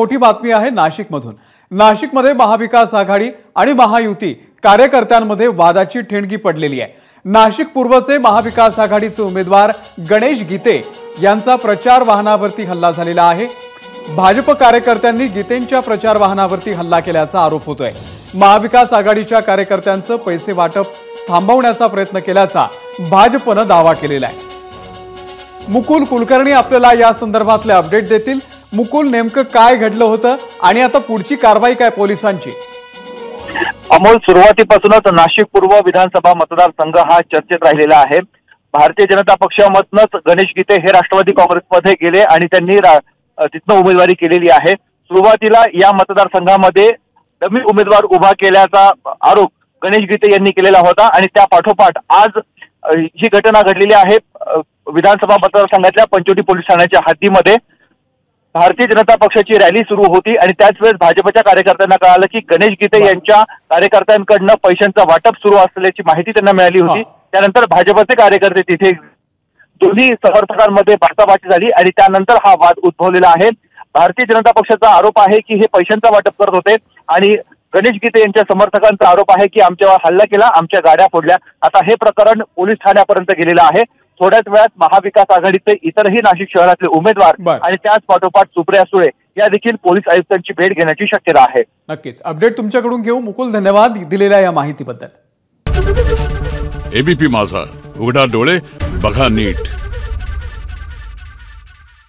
मोठी बातमी आहे नाशिकमधून। नाशिकमध्ये महाविकास आघाडी आणि महायुती कार्यकर्त्यांमध्ये वादाची ठिणगी पडलेली आहे। नाशिक पूर्वचे महाविकास आघाडीचे उमेदवार गणेश गीते यांचा प्रचार वाहनावरती हल्ला झालेला आहे। भाजप कार्यकर्त्यांनी गीतेंच्या प्रचार वाहनावरती हल्ला केल्याचा आरोप होतोय। महाविकास आघाडीच्या कार्यकर्त्यांचं पैसे वाटप थांबवण्याचा प्रयत्न केल्याचा भाजपने दावा केलेला आहे। मुकुल कुलकर्णी आपल्याला या संदर्भातले अपडेट देतील। मुकुल, नेमकं काय घडलं होतं आणि आता पुढची कारवाई काय पोलिसांची? अमोल, सुरुवातीपासूनच नाशिक पूर्व विधानसभा मतदारसंघ हा चर्चेत राहिलेला आहे। भारतीय जनता पक्षामधूनच गणेश गीते हे राष्ट्रवादी काँग्रेसमध्ये गेले आणि त्यांनी तिथनं उमेदवारी केलेली आहे। सुरुवातीला या मतदारसंघामध्ये डमी उमेदवार उभा केल्याचा आरोप गणेश गीते यांनी केलेला होता आणि त्या पाठोपाठ आज ही घटना घडलेली आहे। विधानसभा मतदारसंघातल्या पंचवटी पोलीस ठाण्याच्या हद्दीमध्ये भारतीय जनता पक्षाची रॅली सुरू होती आणि त्याच वेळेस भाजपच्या कार्यकर्त्यांना कळालं की गणेश गीते यांच्या कार्यकर्त्यांकडनं पैशांचं वाटप सुरू असल्याची माहिती त्यांना मिळाली होती। त्यानंतर भाजपचे कार्यकर्ते तिथे दोन्ही समर्थकांमध्ये बाचाबाची झाली आणि त्यानंतर हा वाद उद्भवलेला आहे। भारतीय जनता पक्षाचा आरोप आहे की हे पैशांचा वाटप करत होते आणि गणेश गीते यांच्या समर्थकांचा आरोप आहे की आमच्यावर हल्ला केला, आमच्या गाड्या फोडल्या। आता हे प्रकरण पोलीस ठाण्यापर्यंत गेलेलं आहे। थोड्याच वेळात महाविकास आघाडीचे इतरही नाशिक शहरातले उमेदवार आणि त्याच पाठोपाठ सुप्रिया सुळे या देखील पोलीस आयुक्तांची भेट घेण्याची शक्यता आहे। नक्कीच अपडेट तुमच्याकडून घेऊ। मुकुल, धन्यवाद दिलेल्या या माहितीबद्दल। एबीपी माझा, उघडा डोळे बघा नीट।